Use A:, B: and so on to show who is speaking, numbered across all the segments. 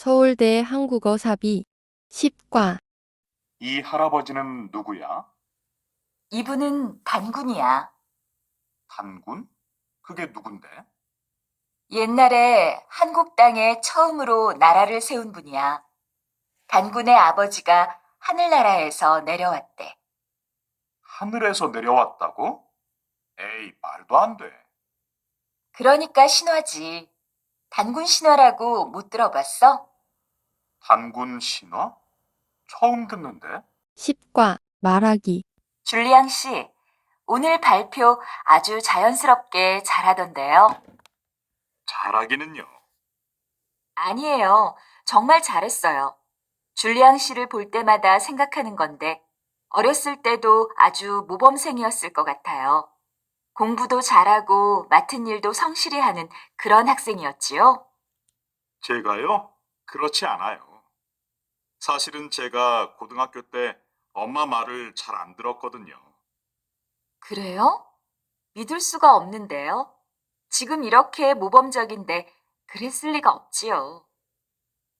A: 서울대 한국어 사비 10과
B: 이 할아버지는 누구야?
C: 이분은 단군이야.
B: 단군? 그게 누군데?
C: 옛날에 한국 땅에 처음으로 나라를 세운 분이야. 단군의 아버지가 하늘나라에서 내려왔대.
B: 하늘에서 내려왔다고? 에이, 말도 안 돼.
C: 그러니까 신화지. 단군 신화라고 못 들어봤어?
B: 단군 신화? 처음 듣는데?
A: 10과 말하기
C: 줄리앙 씨, 오늘 발표 아주 자연스럽게 잘하던데요.
B: 잘하기는요.
C: 아니에요. 정말 잘했어요. 줄리앙 씨를 볼 때마다 생각하는 건데 어렸을 때도 아주 모범생이었을 것 같아요. 공부도 잘하고 맡은 일도 성실히 하는 그런 학생이었지요.
B: 제가요? 그렇지 않아요. 사실은 제가 고등학교 때 엄마 말을 잘 안 들었거든요.
C: 그래요? 믿을 수가 없는데요. 지금 이렇게 모범적인데 그랬을 리가 없지요.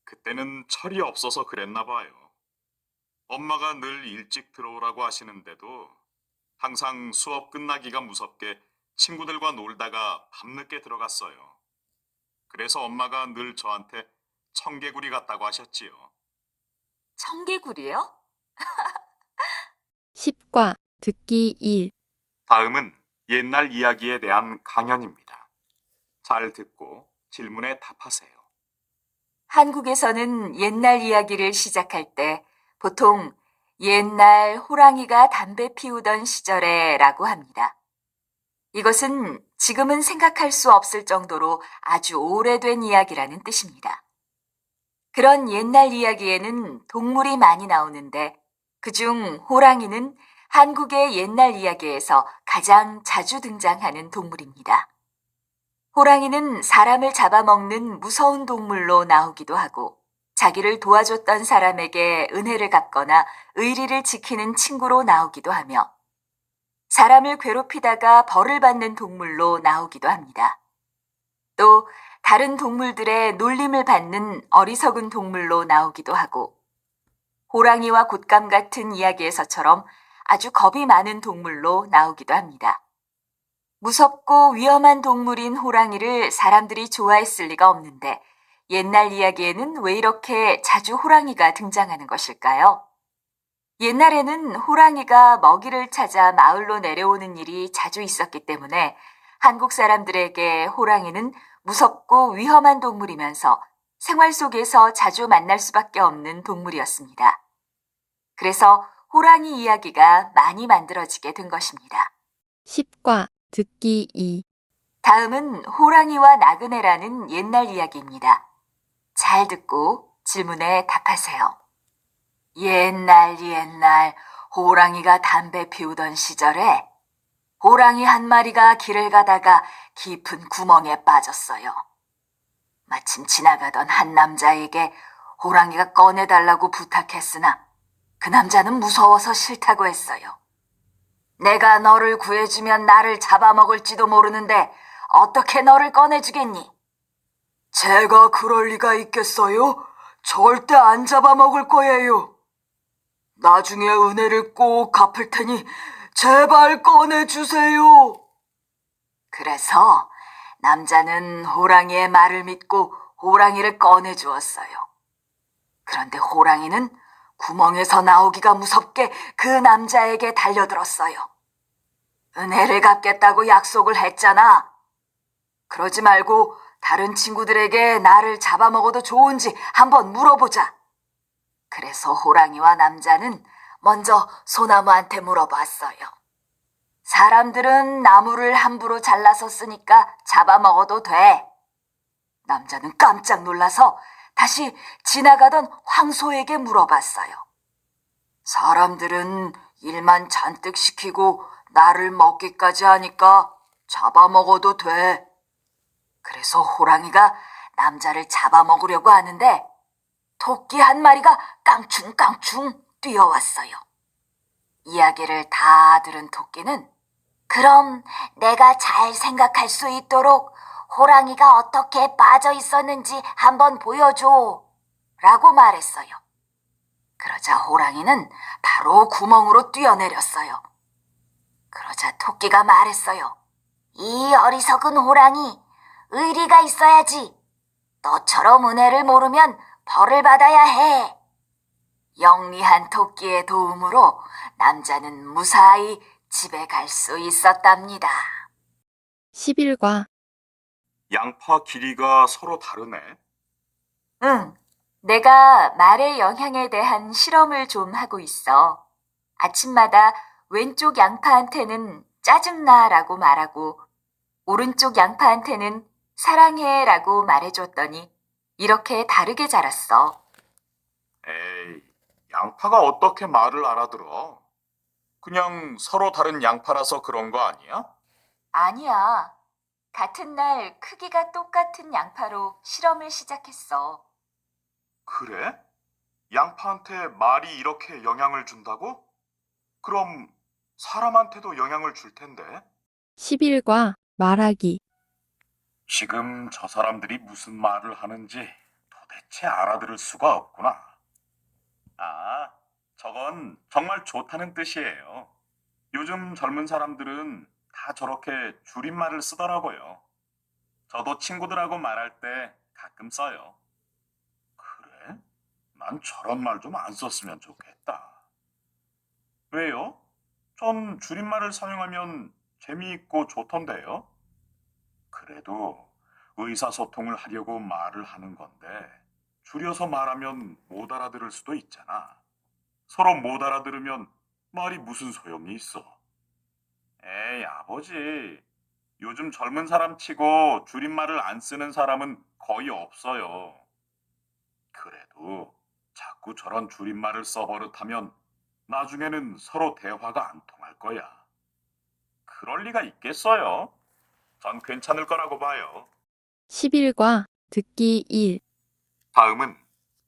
B: 그때는 철이 없어서 그랬나 봐요. 엄마가 늘 일찍 들어오라고 하시는데도 항상 수업 끝나기가 무섭게 친구들과 놀다가 밤늦게 들어갔어요. 그래서 엄마가 늘 저한테 청개구리 같다고 하셨지요.
C: 청개구리요?
A: 10과 듣기 1
B: 다음은 옛날 이야기에 대한 강연입니다. 잘 듣고 질문에 답하세요.
C: 한국에서는 옛날 이야기를 시작할 때 보통 옛날 호랑이가 담배 피우던 시절에 라고 합니다. 이것은 지금은 생각할 수 없을 정도로 아주 오래된 이야기라는 뜻입니다. 그런 옛날 이야기에는 동물이 많이 나오는데 그중 호랑이는 한국의 옛날 이야기에서 가장 자주 등장하는 동물입니다. 호랑이는 사람을 잡아먹는 무서운 동물로 나오기도 하고 자기를 도와줬던 사람에게 은혜를 갚거나 의리를 지키는 친구로 나오기도 하며 사람을 괴롭히다가 벌을 받는 동물로 나오기도 합니다. 또 다른 동물들의 놀림을 받는 어리석은 동물로 나오기도 하고 호랑이와 곶감 같은 이야기에서처럼 아주 겁이 많은 동물로 나오기도 합니다. 무섭고 위험한 동물인 호랑이를 사람들이 좋아했을 리가 없는데 옛날 이야기에는 왜 이렇게 자주 호랑이가 등장하는 것일까요? 옛날에는 호랑이가 먹이를 찾아 마을로 내려오는 일이 자주 있었기 때문에 한국 사람들에게 호랑이는 무섭고 위험한 동물이면서 생활 속에서 자주 만날 수밖에 없는 동물이었습니다. 그래서 호랑이 이야기가 많이 만들어지게 된 것입니다.
A: 10과 듣기 2
C: 다음은 호랑이와 나그네라는 옛날 이야기입니다. 잘 듣고 질문에 답하세요. 옛날 호랑이가 담배 피우던 시절에 호랑이 한 마리가 길을 가다가 깊은 구멍에 빠졌어요. 마침 지나가던 한 남자에게 호랑이가 꺼내달라고 부탁했으나 그 남자는 무서워서 싫다고 했어요. 내가 너를 구해주면 나를 잡아먹을지도 모르는데 어떻게 너를 꺼내주겠니? 제가 그럴 리가 있겠어요? 절대 안 잡아먹을 거예요. 나중에 은혜를 꼭 갚을 테니 제발 꺼내주세요. 그래서 남자는 호랑이의 말을 믿고 호랑이를 꺼내주었어요. 그런데 호랑이는 구멍에서 나오기가 무섭게 그 남자에게 달려들었어요. 은혜를 갚겠다고 약속을 했잖아. 그러지 말고 다른 친구들에게 나를 잡아먹어도 좋은지 한번 물어보자. 그래서 호랑이와 남자는 먼저 소나무한테 물어봤어요. 사람들은 나무를 함부로 잘라서 쓰니까 잡아먹어도 돼. 남자는 깜짝 놀라서 다시 지나가던 황소에게 물어봤어요. 사람들은 일만 잔뜩 시키고 나를 먹기까지 하니까 잡아먹어도 돼. 그래서 호랑이가 남자를 잡아먹으려고 하는데 토끼 한 마리가 깡충깡충 뛰어왔어요. 이야기를 다 들은 토끼는 그럼 내가 잘 생각할 수 있도록 호랑이가 어떻게 빠져 있었는지 한번 보여줘. 라고 말했어요. 그러자 호랑이는 바로 구멍으로 뛰어내렸어요. 그러자 토끼가 말했어요. 이 어리석은 호랑이, 의리가 있어야지. 너처럼 은혜를 모르면 벌을 받아야 해. 영리한 토끼의 도움으로 남자는 무사히 집에 갈 수 있었답니다.
A: 11과
B: 양파 길이가 서로 다르네.
C: 응, 내가 말의 영향에 대한 실험을 좀 하고 있어. 아침마다 왼쪽 양파한테는 짜증나라고 말하고 오른쪽 양파한테는 사랑해라고 말해줬더니 이렇게 다르게 자랐어.
B: 에이, 양파가 어떻게 말을 알아들어? 그냥 서로 다른 양파라서 그런 거 아니야?
C: 아니야. 같은 날 크기가 똑같은 양파로 실험을 시작했어.
B: 그래? 양파한테 말이 이렇게 영향을 준다고? 그럼 사람한테도 영향을 줄 텐데.
A: 11과 말하기.
B: 지금 저 사람들이 무슨 말을 하는지 도대체 알아들을 수가 없구나. 아, 저건 정말 좋다는 뜻이에요. 요즘 젊은 사람들은 다 저렇게 줄임말을 쓰더라고요. 저도 친구들하고 말할 때 가끔 써요. 그래? 난 저런 말 좀 안 썼으면 좋겠다. 왜요? 전 줄임말을 사용하면 재미있고 좋던데요. 그래도 의사소통을 하려고 말을 하는 건데 줄여서 말하면 못 알아들을 수도 있잖아. 서로 못 알아들으면 말이 무슨 소용이 있어. 에이, 아버지. 요즘 젊은 사람 치고 줄임말을 안 쓰는 사람은 거의 없어요. 그래도 자꾸 저런 줄임말을 써버릇하면 나중에는 서로 대화가 안 통할 거야. 그럴 리가 있겠어요? 전 괜찮을 거라고 봐요.
A: 11과 듣기 1.
B: 다음은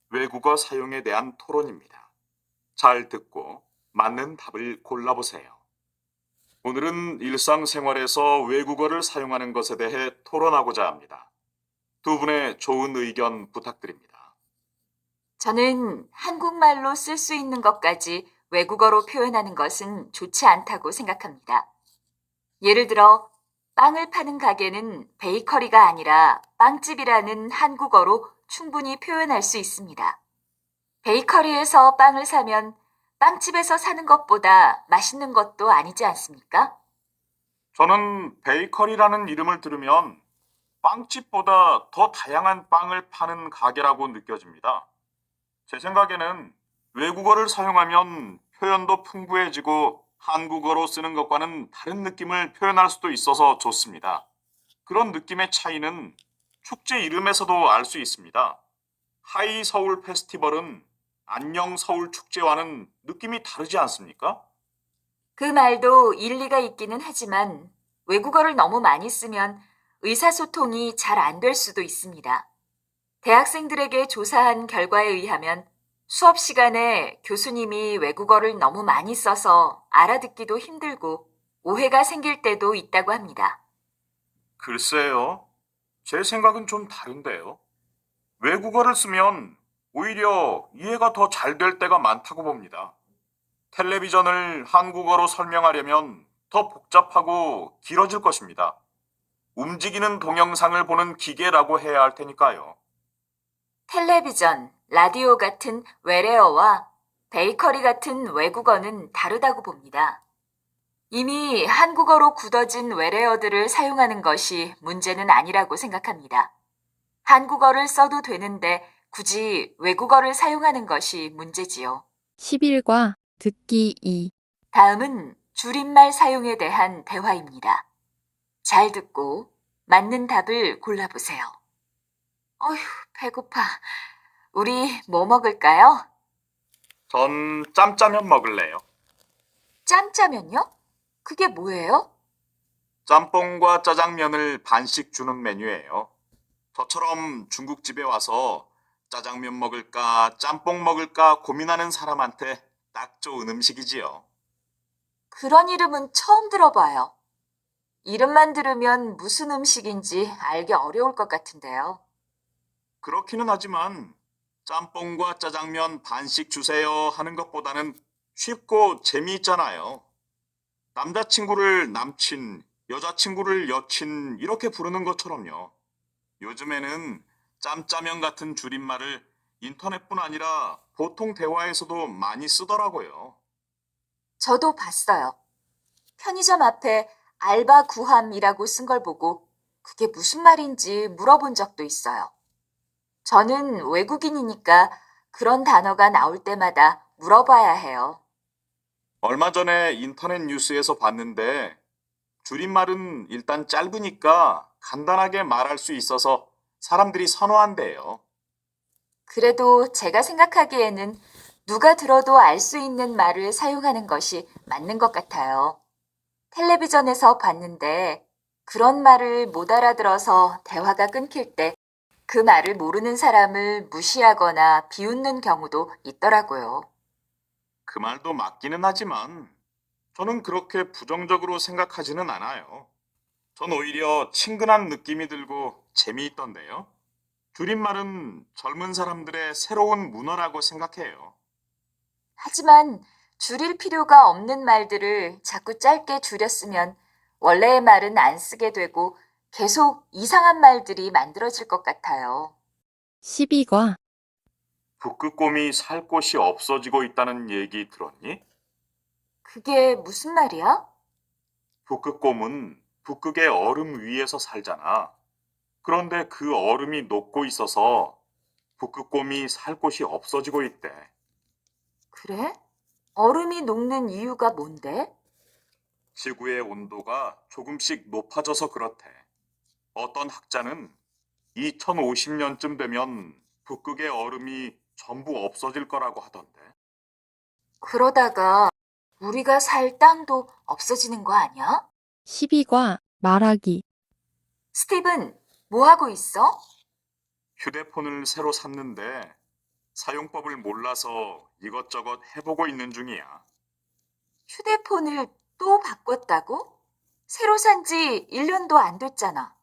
B: 외국어 사용에 대한 토론입니다. 잘 듣고 맞는 답을 골라보세요. 오늘은 일상생활에서 외국어를 사용하는 것에 대해 토론하고자 합니다. 두 분의 좋은 의견 부탁드립니다.
C: 저는 한국말로 쓸 수 있는 것까지 외국어로 표현하는 것은 좋지 않다고 생각합니다. 예를 들어, 빵을 파는 가게는 베이커리가 아니라 빵집이라는 한국어로 충분히 표현할 수 있습니다. 베이커리에서 빵을 사면 빵집에서 사는 것보다 맛있는 것도 아니지 않습니까?
B: 저는 베이커리라는 이름을 들으면 빵집보다 더 다양한 빵을 파는 가게라고 느껴집니다. 제 생각에는 외국어를 사용하면 표현도 풍부해지고 한국어로 쓰는 것과는 다른 느낌을 표현할 수도 있어서 좋습니다. 그런 느낌의 차이는 축제 이름에서도 알 수 있습니다. 하이 서울 페스티벌은 안녕 서울 축제와는 느낌이 다르지 않습니까?
C: 그 말도 일리가 있기는 하지만 외국어를 너무 많이 쓰면 의사소통이 잘 안 될 수도 있습니다. 대학생들에게 조사한 결과에 의하면 수업 시간에 교수님이 외국어를 너무 많이 써서 알아듣기도 힘들고 오해가 생길 때도 있다고 합니다.
B: 글쎄요. 제 생각은 좀 다른데요. 외국어를 쓰면 오히려 이해가 더 잘 될 때가 많다고 봅니다. 텔레비전을 한국어로 설명하려면 더 복잡하고 길어질 것입니다. 움직이는 동영상을 보는 기계라고 해야 할 테니까요.
C: 텔레비전, 라디오 같은 외래어와 베이커리 같은 외국어는 다르다고 봅니다. 이미 한국어로 굳어진 외래어들을 사용하는 것이 문제는 아니라고 생각합니다. 한국어를 써도 되는데 굳이 외국어를 사용하는 것이 문제지요.
A: 11과 듣기 2.
C: 다음은 줄임말 사용에 대한 대화입니다. 잘 듣고 맞는 답을 골라보세요. 어휴, 배고파. 우리 뭐 먹을까요?
B: 전 짬짜면 먹을래요.
C: 짬짜면요? 그게 뭐예요?
B: 짬뽕과 짜장면을 반씩 주는 메뉴예요. 저처럼 중국집에 와서 짜장면 먹을까, 짬뽕 먹을까 고민하는 사람한테 딱 좋은 음식이지요.
C: 그런 이름은 처음 들어봐요. 이름만 들으면 무슨 음식인지 알기 어려울 것 같은데요.
B: 그렇기는 하지만 짬뽕과 짜장면 반씩 주세요 하는 것보다는 쉽고 재미있잖아요. 남자친구를 남친, 여자친구를 여친 이렇게 부르는 것처럼요. 요즘에는 짬짜면 같은 줄임말을 인터넷뿐 아니라 보통 대화에서도 많이 쓰더라고요.
C: 저도 봤어요. 편의점 앞에 알바 구함이라고 쓴 걸 보고 그게 무슨 말인지 물어본 적도 있어요. 저는 외국인이니까 그런 단어가 나올 때마다 물어봐야 해요.
B: 얼마 전에 인터넷 뉴스에서 봤는데 줄임말은 일단 짧으니까 간단하게 말할 수 있어서 사람들이 선호한대요.
C: 그래도 제가 생각하기에는 누가 들어도 알 수 있는 말을 사용하는 것이 맞는 것 같아요. 텔레비전에서 봤는데 그런 말을 못 알아들어서 대화가 끊길 때 그 말을 모르는 사람을 무시하거나 비웃는 경우도 있더라고요.
B: 그 말도 맞기는 하지만 저는 그렇게 부정적으로 생각하지는 않아요. 전 오히려 친근한 느낌이 들고 재미있던데요. 줄임말은 젊은 사람들의 새로운 문화라고 생각해요.
C: 하지만 줄일 필요가 없는 말들을 자꾸 짧게 줄여 쓰면 원래의 말은 안 쓰게 되고 계속 이상한 말들이 만들어질 것 같아요.
A: 12과
B: 북극곰이 살 곳이 없어지고 있다는 얘기 들었니?
C: 그게 무슨 말이야?
B: 북극곰은 북극의 얼음 위에서 살잖아. 그런데 그 얼음이 녹고 있어서 북극곰이 살 곳이 없어지고 있대.
C: 그래? 얼음이 녹는 이유가 뭔데?
B: 지구의 온도가 조금씩 높아져서 그렇대. 어떤 학자는 2050년쯤 되면 북극의 얼음이 전부 없어질 거라고 하던데.
C: 그러다가 우리가 살 땅도 없어지는 거 아니야?
A: 12과 말하기
C: 스티븐, 뭐 하고 있어?
B: 휴대폰을 새로 샀는데 사용법을 몰라서 이것저것 해보고 있는 중이야.
C: 휴대폰을 또 바꿨다고? 새로 산 지 1년도 안 됐잖아.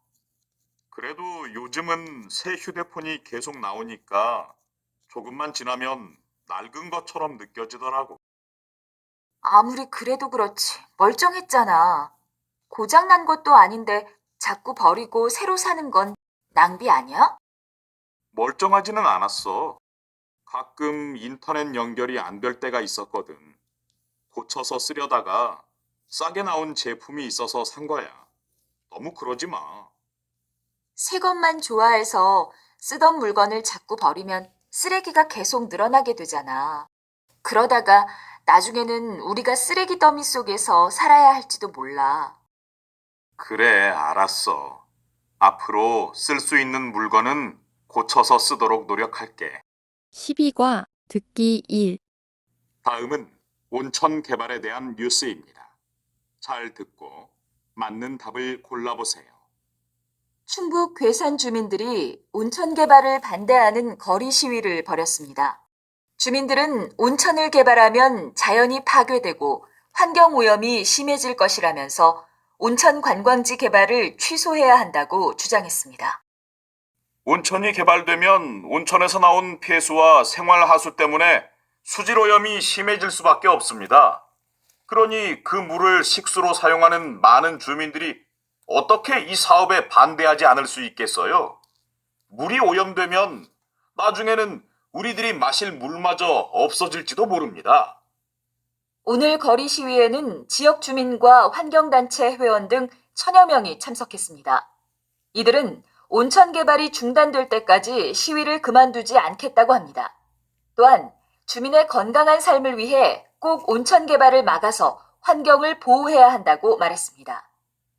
B: 그래도 요즘은 새 휴대폰이 계속 나오니까 조금만 지나면 낡은 것처럼 느껴지더라고.
C: 아무리 그래도 그렇지. 멀쩡했잖아. 고장 난 것도 아닌데 자꾸 버리고 새로 사는 건 낭비 아니야?
B: 멀쩡하지는 않았어. 가끔 인터넷 연결이 안 될 때가 있었거든. 고쳐서 쓰려다가 싸게 나온 제품이 있어서 산 거야. 너무 그러지 마.
C: 새 것만 좋아해서 쓰던 물건을 자꾸 버리면 쓰레기가 계속 늘어나게 되잖아. 그러다가 나중에는 우리가 쓰레기 더미 속에서 살아야 할지도 몰라.
B: 그래, 알았어. 앞으로 쓸 수 있는 물건은 고쳐서 쓰도록 노력할게.
A: 12과 듣기 1
B: 다음은 온천 개발에 대한 뉴스입니다. 잘 듣고 맞는 답을 골라보세요.
C: 충북 괴산 주민들이 온천 개발을 반대하는 거리 시위를 벌였습니다. 주민들은 온천을 개발하면 자연이 파괴되고 환경 오염이 심해질 것이라면서 온천 관광지 개발을 취소해야 한다고 주장했습니다.
B: 온천이 개발되면 온천에서 나온 폐수와 생활하수 때문에 수질 오염이 심해질 수밖에 없습니다. 그러니 그 물을 식수로 사용하는 많은 주민들이 어떻게 이 사업에 반대하지 않을 수 있겠어요? 물이 오염되면 나중에는 우리들이 마실 물마저 없어질지도 모릅니다.
C: 오늘 거리 시위에는 지역 주민과 환경단체 회원 등 천여 명이 참석했습니다. 이들은 온천 개발이 중단될 때까지 시위를 그만두지 않겠다고 합니다. 또한 주민의 건강한 삶을 위해 꼭 온천 개발을 막아서 환경을 보호해야 한다고 말했습니다.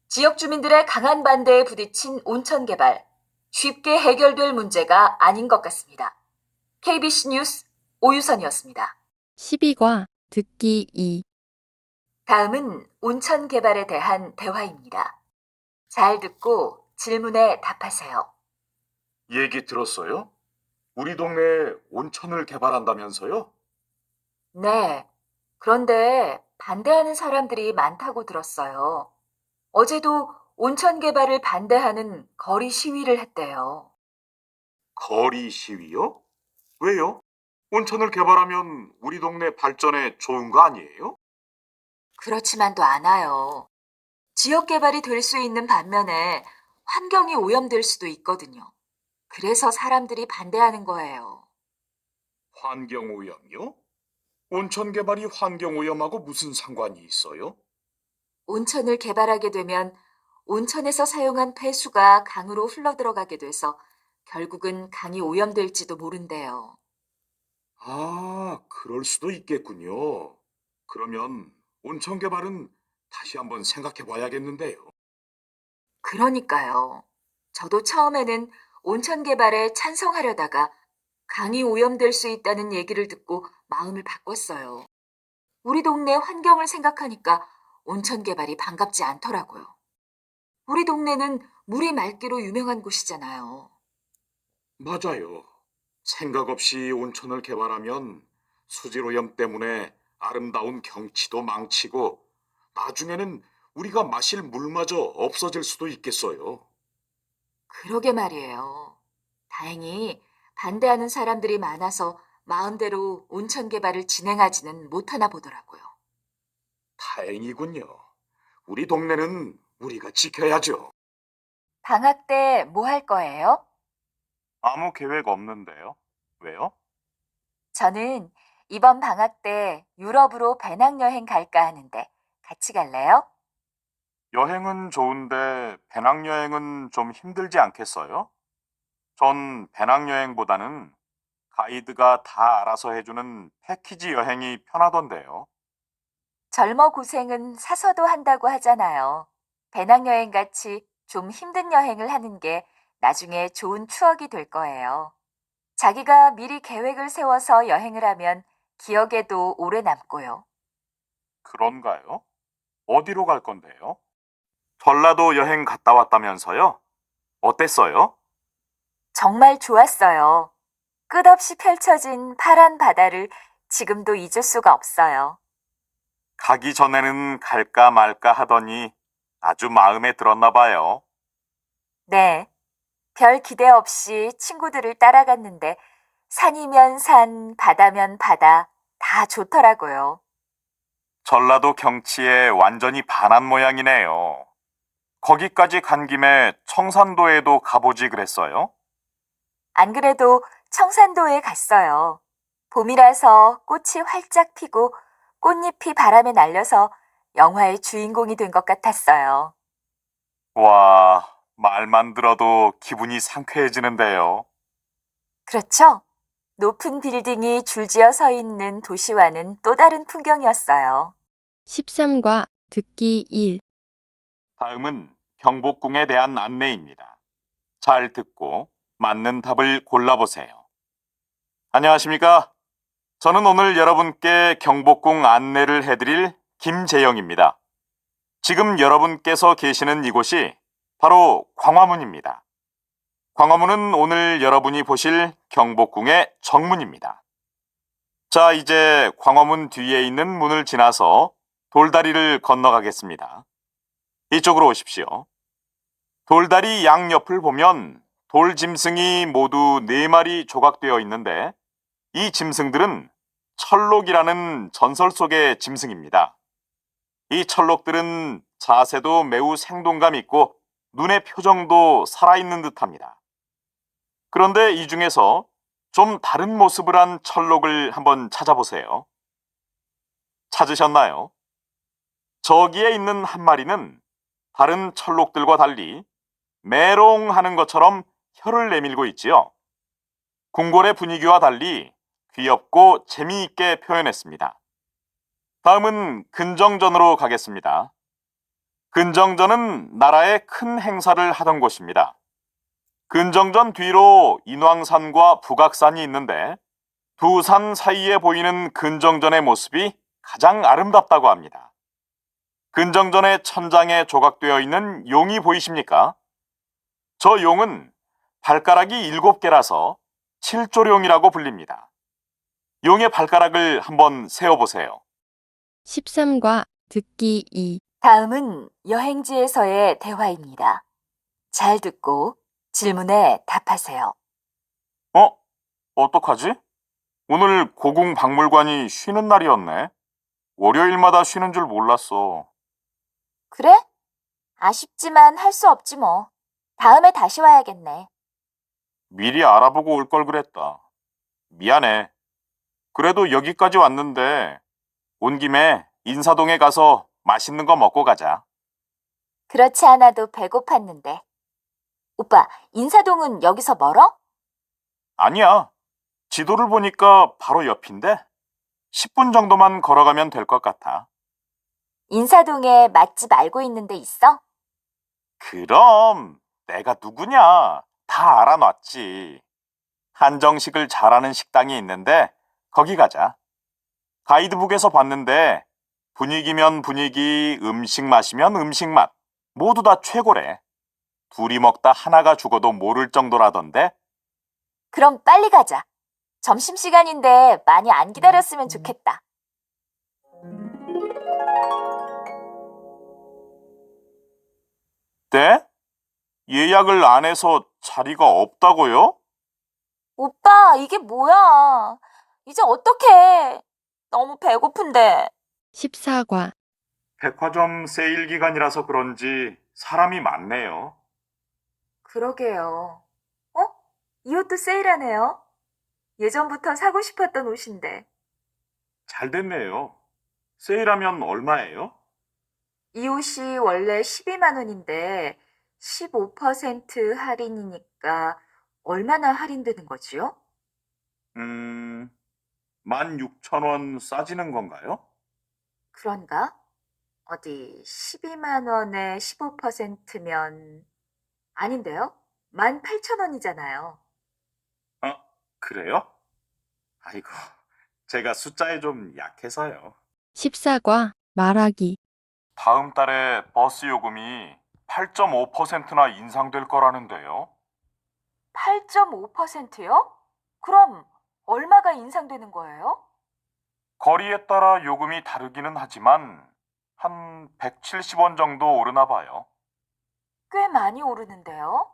C: 지역 주민들의 강한 반대에 부딪힌 온천 개발, 쉽게 해결될 문제가 아닌 것 같습니다. KBC 뉴스 오유선이었습니다.
A: 12과 듣기 2
C: 다음은 온천 개발에 대한 대화입니다. 잘 듣고 질문에 답하세요.
B: 얘기 들었어요? 우리 동네에 온천을 개발한다면서요?
C: 네. 그런데 반대하는 사람들이 많다고 들었어요. 어제도 온천 개발을 반대하는 거리 시위를 했대요.
B: 거리 시위요? 왜요? 온천을 개발하면 우리 동네 발전에 좋은 거 아니에요?
C: 그렇지만도 않아요. 지역 개발이 될 수 있는 반면에 환경이 오염될 수도 있거든요. 그래서 사람들이 반대하는 거예요.
B: 환경오염이요? 온천 개발이 환경오염하고 무슨 상관이 있어요?
C: 온천을 개발하게 되면 온천에서 사용한 폐수가 강으로 흘러들어가게 돼서 결국은 강이 오염될지도 모른대요.
B: 아, 그럴 수도 있겠군요. 그러면 온천 개발은 다시 한번 생각해 봐야겠는데요.
C: 그러니까요. 저도 처음에는 온천 개발에 찬성하려다가 강이 오염될 수 있다는 얘기를 듣고 마음을 바꿨어요. 우리 동네 환경을 생각하니까 온천 개발이 반갑지 않더라고요. 우리 동네는 물이 맑기로 유명한 곳이잖아요.
B: 맞아요. 생각 없이 온천을 개발하면 수질오염 때문에 아름다운 경치도 망치고 나중에는 우리가 마실 물마저 없어질 수도 있겠어요.
C: 그러게 말이에요. 다행히 반대하는 사람들이 많아서 마음대로 온천 개발을 진행하지는 못하나 보더라고요.
B: 다행이군요. 우리 동네는 우리가 지켜야죠.
C: 방학 때 뭐 할 거예요?
B: 아무 계획 없는데요. 왜요?
C: 저는 이번 방학 때 유럽으로 배낭여행 갈까 하는데 같이 갈래요?
B: 여행은 좋은데 배낭여행은 좀 힘들지 않겠어요? 전 배낭여행보다는 가이드가 다 알아서 해주는 패키지 여행이 편하던데요.
C: 젊어 고생은 사서도 한다고 하잖아요. 배낭여행 같이 좀 힘든 여행을 하는 게 나중에 좋은 추억이 될 거예요. 자기가 미리 계획을 세워서 여행을 하면 기억에도 오래 남고요.
B: 그런가요? 어디로 갈 건데요? 전라도 여행 갔다 왔다면서요? 어땠어요?
C: 정말 좋았어요. 끝없이 펼쳐진 파란 바다를 지금도 잊을 수가 없어요.
B: 가기 전에는 갈까 말까 하더니 아주 마음에 들었나 봐요.
C: 네. 별 기대 없이 친구들을 따라갔는데 산이면 산, 바다면 바다 다 좋더라고요.
B: 전라도 경치에 완전히 반한 모양이네요. 거기까지 간 김에 청산도에도 가보지 그랬어요?
C: 안 그래도 청산도에 갔어요. 봄이라서 꽃이 활짝 피고 꽃잎이 바람에 날려서 영화의 주인공이 된 것 같았어요.
B: 와, 말만 들어도 기분이 상쾌해지는데요.
C: 그렇죠? 높은 빌딩이 줄지어 서 있는 도시와는 또 다른 풍경이었어요.
A: 13과 듣기 1.
B: 다음은 경복궁에 대한 안내입니다. 잘 듣고 맞는 답을 골라보세요. 안녕하십니까? 저는 오늘 여러분께 경복궁 안내를 해드릴 김재영입니다. 지금 여러분께서 계시는 이곳이 바로 광화문입니다. 광화문은 오늘 여러분이 보실 경복궁의 정문입니다. 자, 이제 광화문 뒤에 있는 문을 지나서 돌다리를 건너가겠습니다. 이쪽으로 오십시오. 돌다리 양옆을 보면 돌짐승이 모두 4마리 조각되어 있는데 이 짐승들은 철록이라는 전설 속의 짐승입니다. 이 철록들은 자세도 매우 생동감 있고 눈의 표정도 살아있는 듯합니다. 그런데 이 중에서 좀 다른 모습을 한 철록을 한번 찾아보세요. 찾으셨나요? 저기에 있는 한 마리는 다른 철록들과 달리 메롱하는 것처럼 혀를 내밀고 있지요. 궁궐의 분위기와 달리 귀엽고 재미있게 표현했습니다. 다음은 근정전으로 가겠습니다. 근정전은 나라의 큰 행사를 하던 곳입니다. 근정전 뒤로 인왕산과 북악산이 있는데 두 산 사이에 보이는 근정전의 모습이 가장 아름답다고 합니다. 근정전의 천장에 조각되어 있는 용이 보이십니까? 저 용은 발가락이 7개라서 칠조룡이라고 불립니다. 용의 발가락을 한번 세어보세요.
A: 13과 듣기 2.
C: 다음은 여행지에서의 대화입니다. 잘 듣고 질문에 답하세요.
B: 어떡하지? 오늘 고궁박물관이 쉬는 날이었네. 월요일마다 쉬는 줄 몰랐어.
C: 그래? 아쉽지만 할 수 없지 뭐. 다음에 다시 와야겠네.
B: 미리 알아보고 올 걸 그랬다. 미안해. 그래도 여기까지 왔는데 온 김에 인사동에 가서 맛있는 거 먹고 가자.
C: 그렇지 않아도 배고팠는데. 오빠, 인사동은 여기서 멀어?
B: 아니야. 지도를 보니까 바로 옆인데 10분 정도만 걸어가면 될 것 같아.
C: 인사동에 맛집 알고 있는 데 있어?
B: 그럼 내가 누구냐? 다 알아놨지. 한정식을 잘하는 식당이 있는데 거기 가자. 가이드북에서 봤는데 분위기면 분위기, 음식 맛이면 음식 맛 모두 다 최고래. 둘이 먹다 하나가 죽어도 모를 정도라던데.
C: 그럼 빨리 가자. 점심시간인데 많이 안 기다렸으면 좋겠다.
B: 네? 예약을 안 해서 자리가 없다고요?
C: 오빠, 이게 뭐야? 이제 어떡해? 너무 배고픈데.
A: 14과
B: 백화점 세일 기간이라서 그런지 사람이 많네요.
C: 그러게요. 어? 이 옷도 세일하네요. 예전부터 사고 싶었던 옷인데.
B: 잘 됐네요. 세일하면 얼마예요?
C: 이 옷이 원래 12만 원인데 15% 할인이니까 얼마나 할인되는 거지요?
B: 16,000원 싸지는 건가요?
C: 그런가? 어디 12만 원에 15%면 아닌데요? 18,000원이잖아요.
B: 아, 그래요? 아이고, 제가 숫자에 좀 약해서요.
A: 14과 말하기
B: 다음 달에 버스 요금이 8.5%나 인상될 거라는데요.
C: 8.5%요? 그럼 얼마가 인상되는 거예요?
B: 거리에 따라 요금이 다르기는 하지만 한 170원 정도 오르나 봐요.
C: 꽤 많이 오르는데요?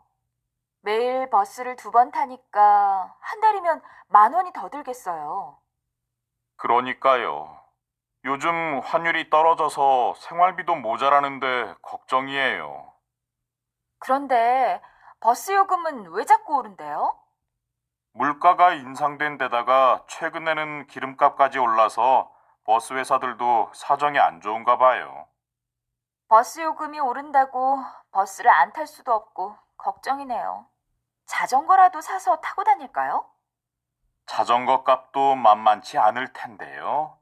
C: 매일 버스를 2번 타니까 한 달이면 10,000원이 더 들겠어요.
B: 그러니까요. 요즘 환율이 떨어져서 생활비도 모자라는데 걱정이에요.
C: 그런데 버스 요금은 왜 자꾸 오른대요?
B: 물가가 인상된 데다가 최근에는 기름값까지 올라서 버스 회사들도 사정이 안 좋은가 봐요.
C: 버스 요금이 오른다고 버스를 안 탈 수도 없고 걱정이네요. 자전거라도 사서 타고 다닐까요?
B: 자전거 값도 만만치 않을 텐데요.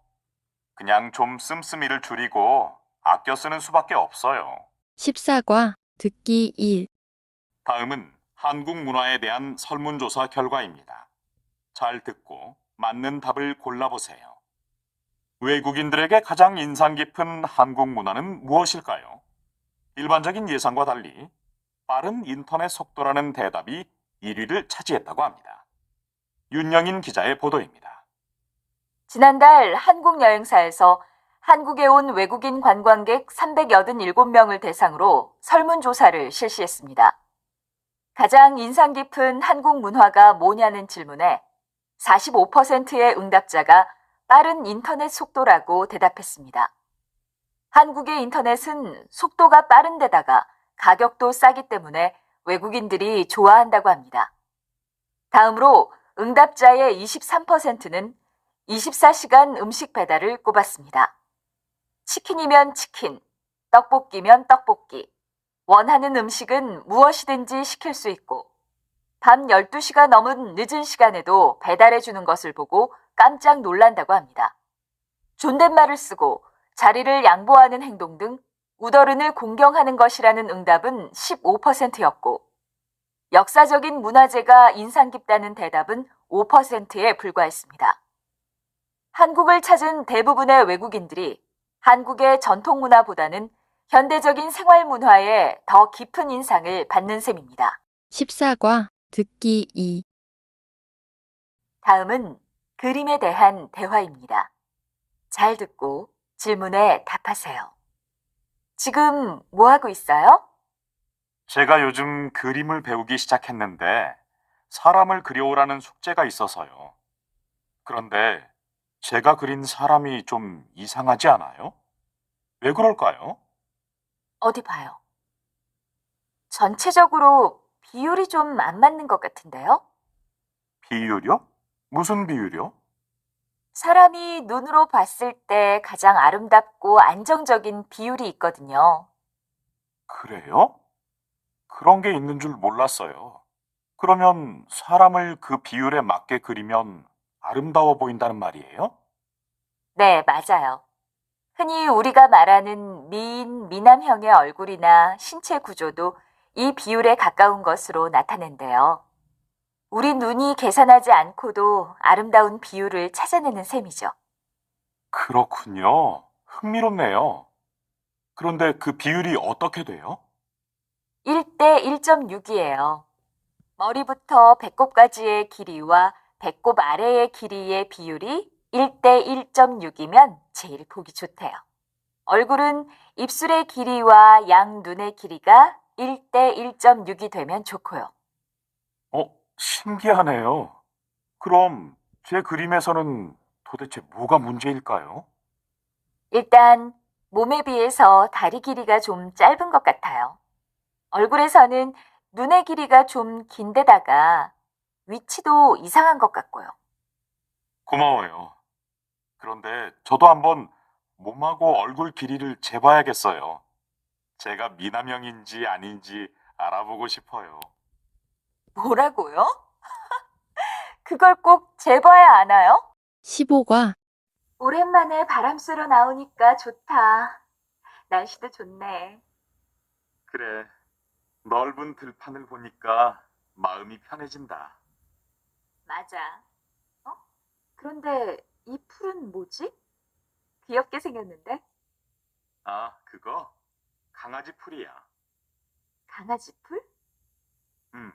B: 그냥 좀 씀씀이를 줄이고 아껴 쓰는 수밖에 없어요.
A: 14과 듣기 1
B: 다음은 한국 문화에 대한 설문조사 결과입니다. 잘 듣고 맞는 답을 골라보세요. 외국인들에게 가장 인상 깊은 한국 문화는 무엇일까요? 일반적인 예상과 달리 빠른 인터넷 속도라는 대답이 1위를 차지했다고 합니다. 윤영인 기자의 보도입니다.
C: 지난달 한국 여행사에서 한국에 온 외국인 관광객 387명을 대상으로 설문조사를 실시했습니다. 가장 인상 깊은 한국 문화가 뭐냐는 질문에 45%의 응답자가 빠른 인터넷 속도라고 대답했습니다. 한국의 인터넷은 속도가 빠른 데다가 가격도 싸기 때문에 외국인들이 좋아한다고 합니다. 다음으로 응답자의 23%는 24시간 음식 배달을 꼽았습니다. 치킨이면 치킨, 떡볶이면 떡볶이, 원하는 음식은 무엇이든지 시킬 수 있고 밤 12시가 넘은 늦은 시간에도 배달해 주는 것을 보고 깜짝 놀란다고 합니다. 존댓말을 쓰고 자리를 양보하는 행동 등 우더른을 공경하는 것이라는 응답은 15%였고 역사적인 문화재가 인상 깊다는 대답은 5%에 불과했습니다. 한국을 찾은 대부분의 외국인들이 한국의 전통 문화보다는 현대적인 생활 문화에 더 깊은 인상을 받는 셈입니다.
A: 14과 듣기 2
C: 다음은 그림에 대한 대화입니다. 잘 듣고 질문에 답하세요. 지금 뭐 하고 있어요?
B: 제가 요즘 그림을 배우기 시작했는데 사람을 그려오라는 숙제가 있어서요. 그런데 제가 그린 사람이 좀 이상하지 않아요? 왜 그럴까요?
C: 어디 봐요. 전체적으로 비율이 좀 안 맞는 것 같은데요?
B: 비율이요? 무슨 비율이요?
C: 사람이 눈으로 봤을 때 가장 아름답고 안정적인 비율이 있거든요.
B: 그래요? 그런 게 있는 줄 몰랐어요. 그러면 사람을 그 비율에 맞게 그리면 아름다워 보인다는 말이에요?
C: 네, 맞아요. 흔히 우리가 말하는 미인, 미남형의 얼굴이나 신체 구조도 이 비율에 가까운 것으로 나타낸대요. 우리 눈이 계산하지 않고도 아름다운 비율을 찾아내는 셈이죠.
B: 그렇군요. 흥미롭네요. 그런데 그 비율이 어떻게 돼요?
C: 1대 1.6이에요. 머리부터 배꼽까지의 길이와 배꼽 아래의 길이의 비율이 1대 1.6이면 제일 보기 좋대요. 얼굴은 입술의 길이와 양 눈의 길이가 1대 1.6이 되면 좋고요.
B: 신기하네요. 그럼 제 그림에서는 도대체 뭐가 문제일까요?
C: 일단 몸에 비해서 다리 길이가 좀 짧은 것 같아요. 얼굴에서는 눈의 길이가 좀 긴데다가 위치도 이상한 것 같고요.
B: 고마워요. 그런데 저도 한번 몸하고 얼굴 길이를 재봐야겠어요. 제가 미남형인지 아닌지 알아보고 싶어요.
C: 뭐라고요? 그걸 꼭 재봐야 아나요?
A: 15과
C: 오랜만에 바람 쐬러 나오니까 좋다. 날씨도 좋네.
B: 그래, 넓은 들판을 보니까 마음이 편해진다.
C: 맞아. 어? 그런데 이 풀은 뭐지? 귀엽게 생겼는데?
B: 아, 그거? 강아지 풀이야.
C: 강아지 풀?
B: 음,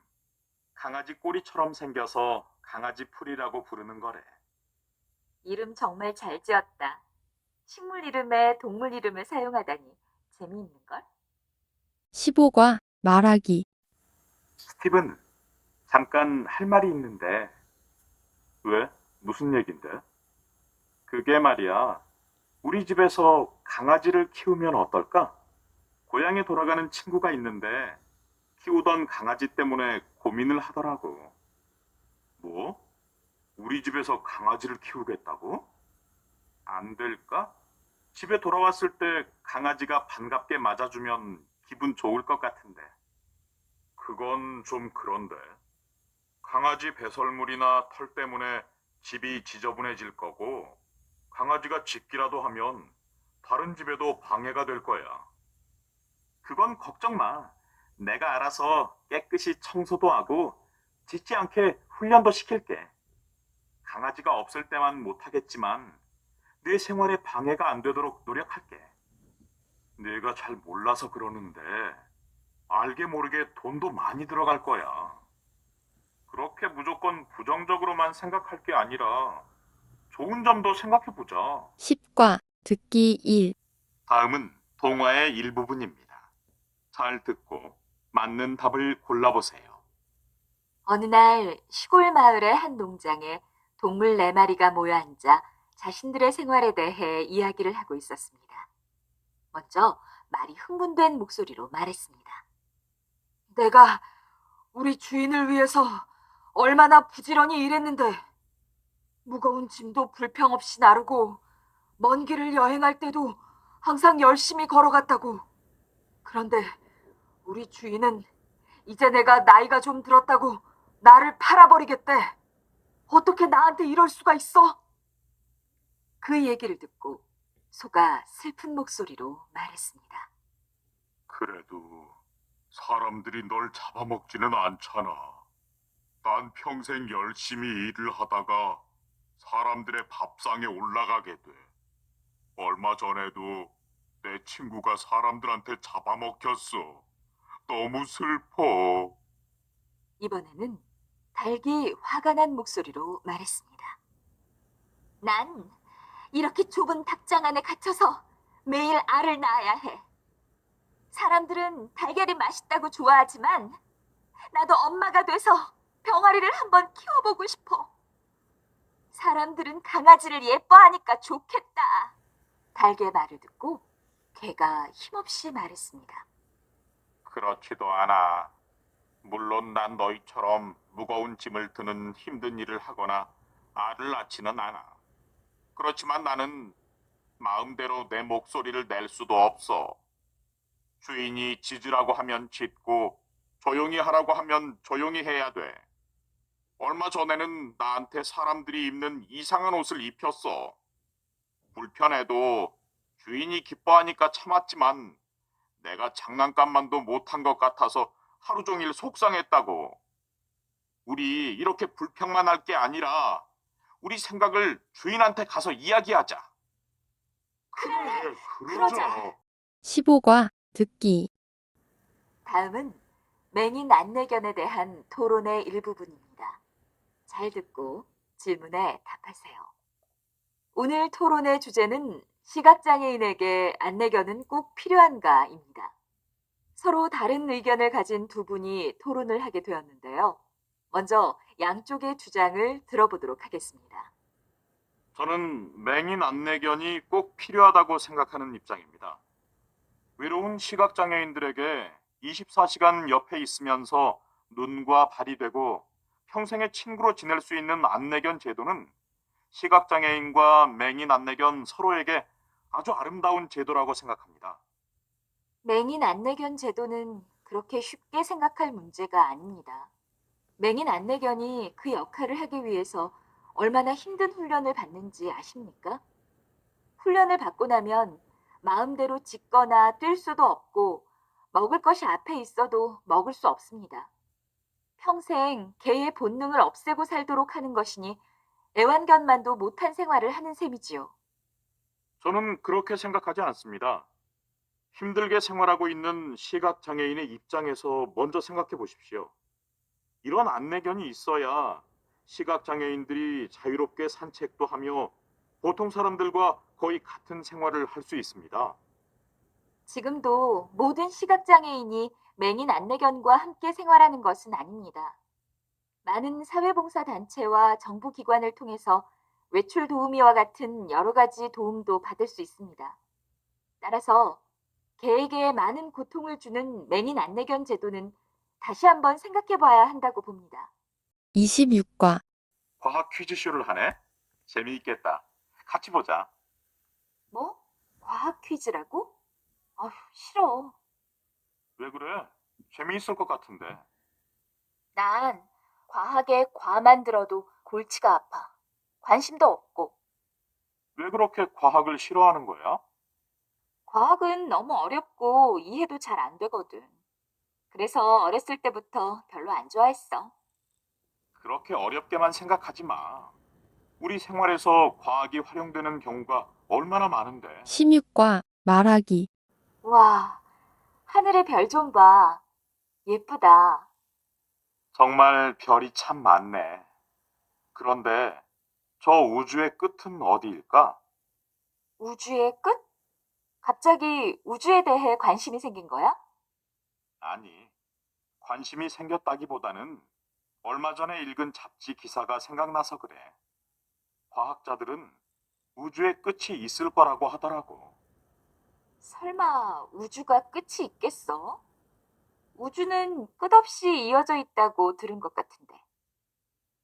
B: 강아지 꼬리처럼 생겨서 강아지 풀이라고 부르는 거래.
C: 이름 정말 잘 지었다. 식물 이름에 동물 이름을 사용하다니 재미있는걸?
A: 15과 말하기.
B: 스티븐, 잠깐 할 말이 있는데. 왜? 무슨 얘긴데? 그게 말이야. 우리 집에서 강아지를 키우면 어떨까? 고향에 돌아가는 친구가 있는데 키우던 강아지 때문에 고민을 하더라고. 뭐? 우리 집에서 강아지를 키우겠다고? 안 될까? 집에 돌아왔을 때 강아지가 반갑게 맞아주면 기분 좋을 것 같은데. 그건 좀 그런데. 강아지 배설물이나 털 때문에 집이 지저분해질 거고, 강아지가 짖기라도 하면 다른 집에도 방해가 될 거야. 그건 걱정 마. 내가 알아서 깨끗이 청소도 하고 짖지 않게 훈련도 시킬게. 강아지가 없을 때만 못하겠지만 내 생활에 방해가 안 되도록 노력할게. 내가 잘 몰라서 그러는데 알게 모르게 돈도 많이 들어갈 거야. 그렇게 무조건 부정적으로만 생각할 게 아니라 좋은 점도 생각해 보자.
A: 10과 듣기 1.
B: 다음은 동화의 일부분입니다. 잘 듣고 맞는 답을 골라보세요.
C: 어느 날 시골 마을의 한 농장에 동물 4마리가 모여 앉아 자신들의 생활에 대해 이야기를 하고 있었습니다. 먼저 말이 흥분된 목소리로 말했습니다. 내가 우리 주인을 위해서 얼마나 부지런히 일했는데 무거운 짐도 불평 없이 나르고 먼 길을 여행할 때도 항상 열심히 걸어갔다고. 그런데 우리 주인은 이제 내가 나이가 좀 들었다고 나를 팔아버리겠대. 어떻게 나한테 이럴 수가 있어? 그 얘기를 듣고 소가 슬픈 목소리로 말했습니다.
B: 그래도 사람들이 널 잡아먹지는 않잖아. 난 평생 열심히 일을 하다가 사람들의 밥상에 올라가게 돼. 얼마 전에도 내 친구가 사람들한테 잡아먹혔어. 너무 슬퍼.
C: 이번에는 닭이 화가 난 목소리로 말했습니다. 난 이렇게 좁은 닭장 안에 갇혀서 매일 알을 낳아야 해. 사람들은 달걀이 맛있다고 좋아하지만 나도 엄마가 돼서 병아리를 한번 키워보고 싶어. 사람들은 강아지를 예뻐하니까 좋겠다. 달개의 말을 듣고 개가 힘없이 말했습니다.
B: 그렇지도 않아. 물론 난 너희처럼 무거운 짐을 드는 힘든 일을 하거나 알을 낳지는 않아. 그렇지만 나는 마음대로 내 목소리를 낼 수도 없어. 주인이 짖으라고 하면 짖고 조용히 하라고 하면 조용히 해야 돼. 얼마 전에는 나한테 사람들이 입는 이상한 옷을 입혔어. 불편해도 주인이 기뻐하니까 참았지만 내가 장난감만도 못한 것 같아서 하루 종일 속상했다고. 우리 이렇게 불평만 할 게 아니라 우리 생각을 주인한테 가서 이야기하자. 그래,
C: 그러자.
A: 15과 듣기.
C: 다음은 맹인 안내견에 대한 토론의 일부분입니다. 잘 듣고 질문에 답하세요. 오늘 토론의 주제는 시각장애인에게 안내견은 꼭 필요한가입니다. 서로 다른 의견을 가진 두 분이 토론을 하게 되었는데요. 먼저 양쪽의 주장을 들어보도록 하겠습니다.
B: 저는 맹인 안내견이 꼭 필요하다고 생각하는 입장입니다. 외로운 시각장애인들에게 24시간 옆에 있으면서 눈과 발이 되고 평생의 친구로 지낼 수 있는 안내견 제도는 시각장애인과 맹인 안내견 서로에게 아주 아름다운 제도라고 생각합니다.
C: 맹인 안내견 제도는 그렇게 쉽게 생각할 문제가 아닙니다. 맹인 안내견이 그 역할을 하기 위해서 얼마나 힘든 훈련을 받는지 아십니까? 훈련을 받고 나면 마음대로 짖거나 뛸 수도 없고 먹을 것이 앞에 있어도 먹을 수 없습니다. 평생 개의 본능을 없애고 살도록 하는 것이니 애완견만도 못한 생활을 하는 셈이지요.
B: 저는 그렇게 생각하지 않습니다. 힘들게 생활하고 있는 시각장애인의 입장에서 먼저 생각해 보십시오. 이런 안내견이 있어야 시각장애인들이 자유롭게 산책도 하며 보통 사람들과 거의 같은 생활을 할 수 있습니다.
C: 지금도 모든 시각장애인이 맹인 안내견과 함께 생활하는 것은 아닙니다. 많은 사회봉사 단체와 정부 기관을 통해서 외출 도우미와 같은 여러 가지 도움도 받을 수 있습니다. 따라서 개에게 많은 고통을 주는 맹인 안내견 제도는 다시 한번 생각해 봐야 한다고 봅니다.
A: 26과
B: 과학 퀴즈쇼를 하네? 재미있겠다. 같이 보자.
C: 뭐? 과학 퀴즈라고? 아휴, 싫어.
B: 왜 그래? 재미있을 것 같은데.
C: 난 과학에 과만 들어도 골치가 아파. 관심도 없고.
B: 왜 그렇게 과학을 싫어하는 거야?
C: 과학은 너무 어렵고 이해도 잘 안 되거든. 그래서 어렸을 때부터 별로 안 좋아했어.
B: 그렇게 어렵게만 생각하지 마. 우리 생활에서 과학이 활용되는 경우가 얼마나 많은데.
A: 16과 말하기.
C: 와, 하늘의 별 좀 봐. 예쁘다.
B: 정말 별이 참 많네. 그런데 저 우주의 끝은 어디일까?
C: 우주의 끝? 갑자기 우주에 대해 관심이 생긴 거야?
B: 아니, 관심이 생겼다기보다는 얼마 전에 읽은 잡지 기사가 생각나서 그래. 과학자들은 우주의 끝이 있을 거라고 하더라고.
C: 설마 우주가 끝이 있겠어? 우주는 끝없이 이어져 있다고 들은 것 같은데.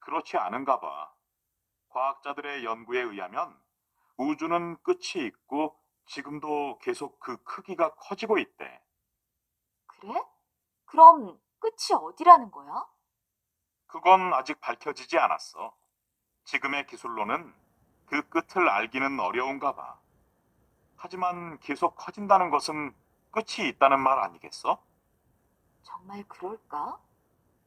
B: 그렇지 않은가 봐. 과학자들의 연구에 의하면 우주는 끝이 있고 지금도 계속 그 크기가 커지고 있대.
C: 그래? 그럼 끝이 어디라는 거야?
B: 그건 아직 밝혀지지 않았어. 지금의 기술로는 그 끝을 알기는 어려운가 봐. 하지만 계속 커진다는 것은 끝이 있다는 말 아니겠어?
C: 정말 그럴까?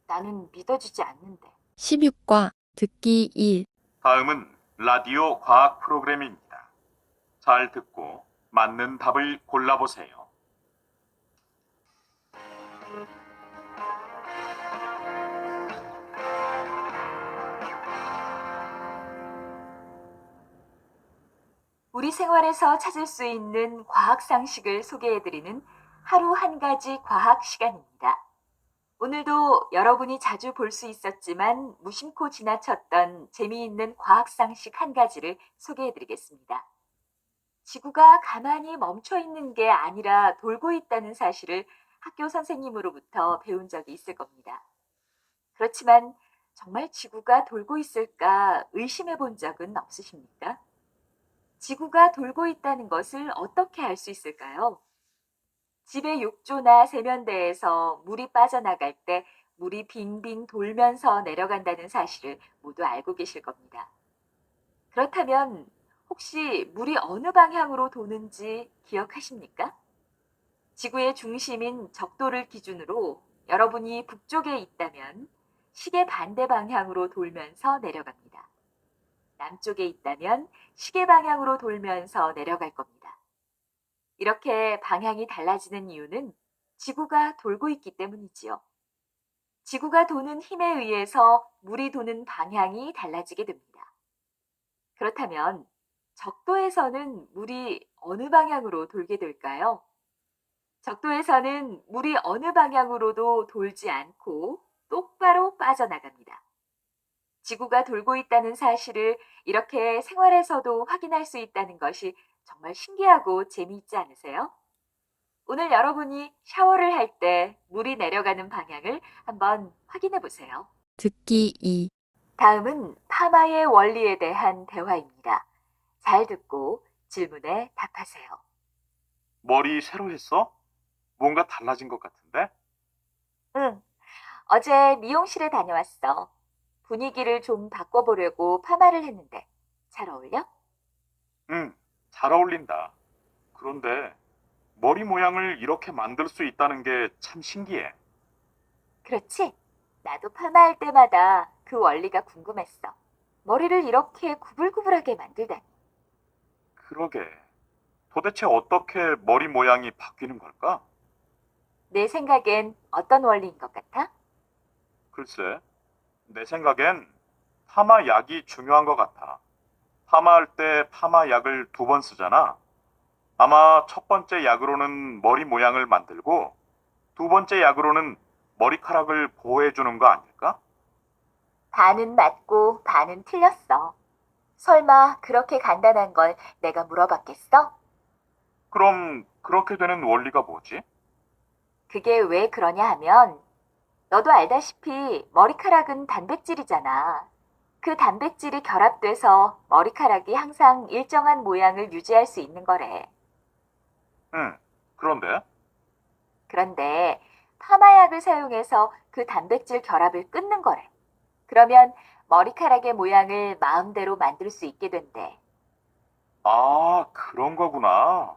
C: 나는 믿어지지 않는데.
A: 16과 듣기 1.
B: 다음은 라디오 과학 프로그램입니다. 잘 듣고 맞는 답을 골라보세요.
C: 우리 생활에서 찾을 수 있는 과학 상식을 소개해드리는 하루 한 가지 과학 시간입니다. 오늘도 여러분이 자주 볼 수 있었지만 무심코 지나쳤던 재미있는 과학 상식 한 가지를 소개해 드리겠습니다. 지구가 가만히 멈춰 있는 게 아니라 돌고 있다는 사실을 학교 선생님으로부터 배운 적이 있을 겁니다. 그렇지만 정말 지구가 돌고 있을까 의심해 본 적은 없으십니까? 지구가 돌고 있다는 것을 어떻게 알 수 있을까요? 집의 욕조나 세면대에서 물이 빠져나갈 때 물이 빙빙 돌면서 내려간다는 사실을 모두 알고 계실 겁니다. 그렇다면 혹시 물이 어느 방향으로 도는지 기억하십니까? 지구의 중심인 적도를 기준으로 여러분이 북쪽에 있다면 시계 반대 방향으로 돌면서 내려갑니다. 남쪽에 있다면 시계 방향으로 돌면서 내려갈 겁니다. 이렇게 방향이 달라지는 이유는 지구가 돌고 있기 때문이지요. 지구가 도는 힘에 의해서 물이 도는 방향이 달라지게 됩니다. 그렇다면 적도에서는 물이 어느 방향으로 돌게 될까요? 적도에서는 물이 어느 방향으로도 돌지 않고 똑바로 빠져나갑니다. 지구가 돌고 있다는 사실을 이렇게 생활에서도 확인할 수 있다는 것이 정말 신기하고 재미있지 않으세요? 오늘 여러분이 샤워를 할 때 물이 내려가는 방향을 한번 확인해 보세요.
A: 듣기 2.
C: 다음은 파마의 원리에 대한 대화입니다. 잘 듣고 질문에 답하세요.
B: 머리 새로 했어? 뭔가 달라진 것 같은데?
C: 응, 어제 미용실에 다녀왔어. 분위기를 좀 바꿔보려고 파마를 했는데 잘 어울려?
B: 응, 잘 어울린다. 그런데 머리 모양을 이렇게 만들 수 있다는 게 참 신기해.
C: 그렇지? 나도 파마할 때마다 그 원리가 궁금했어. 머리를 이렇게 구불구불하게 만들다니.
B: 그러게. 도대체 어떻게 머리 모양이 바뀌는 걸까?
C: 내 생각엔 어떤 원리인 것 같아?
B: 글쎄, 내 생각엔 파마약이 중요한 것 같아. 파마할 때 파마약을 2번 쓰잖아. 아마 첫 번째 약으로는 머리 모양을 만들고 2번째 약으로는 머리카락을 보호해주는 거 아닐까?
C: 반은 맞고 반은 틀렸어. 설마 그렇게 간단한 걸 내가 물어봤겠어?
B: 그럼 그렇게 되는 원리가 뭐지?
C: 그게 왜 그러냐 하면 너도 알다시피 머리카락은 단백질이잖아. 그 단백질이 결합돼서 머리카락이 항상 일정한 모양을 유지할 수 있는 거래.
B: 응, 그런데
C: 그런데 파마약을 사용해서 그 단백질 결합을 끊는 거래. 그러면 머리카락의 모양을 마음대로 만들 수 있게 된대.
B: 아, 그런 거구나.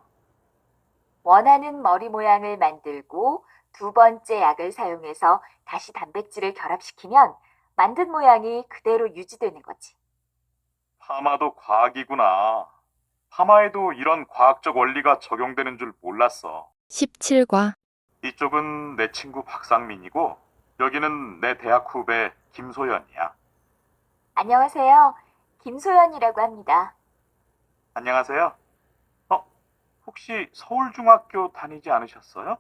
C: 원하는 머리 모양을 만들고 2번째 약을 사용해서 다시 단백질을 결합시키면 만든 모양이 그대로 유지되는 거지.
B: 파마도 과학이구나. 파마에도 이런 과학적 원리가 적용되는 줄 몰랐어.
A: 17과
B: 이쪽은 내 친구 박상민이고 여기는 내 대학 후배 김소연이야.
C: 안녕하세요. 김소연이라고 합니다.
B: 안녕하세요. 어, 혹시 서울중학교 다니지 않으셨어요?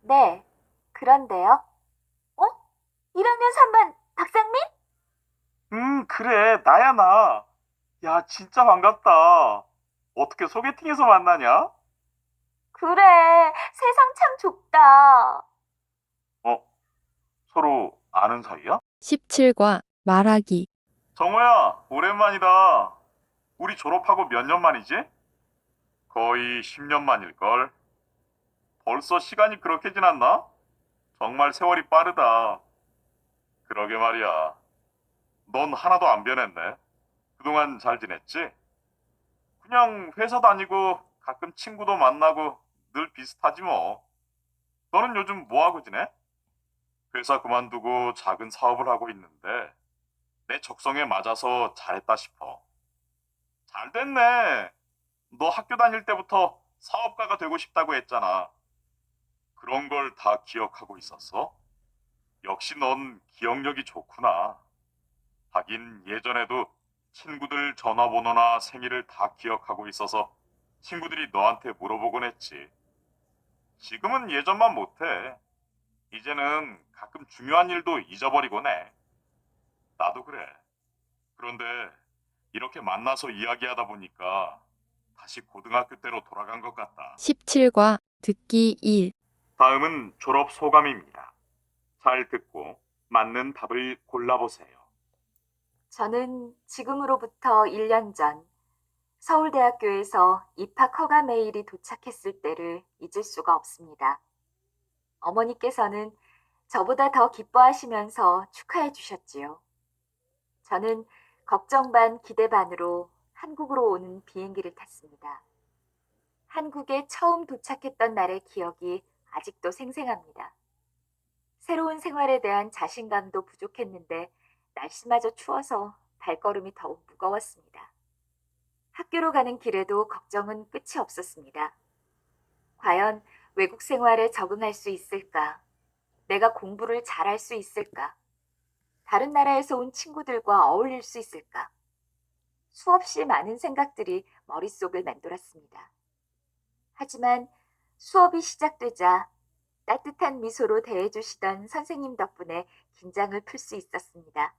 C: 네, 그런데요. 어? 1학년 3반 박상민?
B: 그래. 나야, 나. 야, 진짜 반갑다. 어떻게 소개팅에서 만나냐?
C: 그래, 세상 참 좁다.
B: 어, 서로 아는 사이야?
A: 17과 말하기.
B: 정호야, 오랜만이다. 우리 졸업하고 몇 년 만이지? 거의 10년 만일걸. 벌써 시간이 그렇게 지났나? 정말 세월이 빠르다. 그러게 말이야. 넌 하나도 안 변했네. 그동안 잘 지냈지? 그냥 회사 다니고 가끔 친구도 만나고 늘 비슷하지 뭐. 너는 요즘 뭐 하고 지내? 회사 그만두고 작은 사업을 하고 있는데 내 적성에 맞아서 잘했다 싶어. 잘 됐네. 너 학교 다닐 때부터 사업가가 되고 싶다고 했잖아. 그런 걸 다 기억하고 있었어? 역시 넌 기억력이 좋구나. 하긴 예전에도 친구들 전화번호나 생일을 다 기억하고 있어서 친구들이 너한테 물어보곤 했지. 지금은 예전만 못해. 이제는 가끔 중요한 일도 잊어버리곤 해. 나도 그래. 그런데 이렇게 만나서 이야기하다 보니까 다시 고등학교 때로 돌아간 것 같다.
A: 17과 듣기 1.
B: 다음은 졸업 소감입니다. 잘 듣고 맞는 답을 골라보세요.
C: 저는 지금으로부터 1년 전 서울대학교에서 입학 허가 메일이 도착했을 때를 잊을 수가 없습니다. 어머니께서는 저보다 더 기뻐하시면서 축하해 주셨지요. 저는 걱정 반 기대 반으로 한국으로 오는 비행기를 탔습니다. 한국에 처음 도착했던 날의 기억이 아직도 생생합니다. 새로운 생활에 대한 자신감도 부족했는데 날씨마저 추워서 발걸음이 더욱 무거웠습니다. 학교로 가는 길에도 걱정은 끝이 없었습니다. 과연 외국 생활에 적응할 수 있을까? 내가 공부를 잘할 수 있을까? 다른 나라에서 온 친구들과 어울릴 수 있을까? 수없이 많은 생각들이 머릿속을 맴돌았습니다. 하지만 수업이 시작되자 따뜻한 미소로 대해주시던 선생님 덕분에 긴장을 풀 수 있었습니다.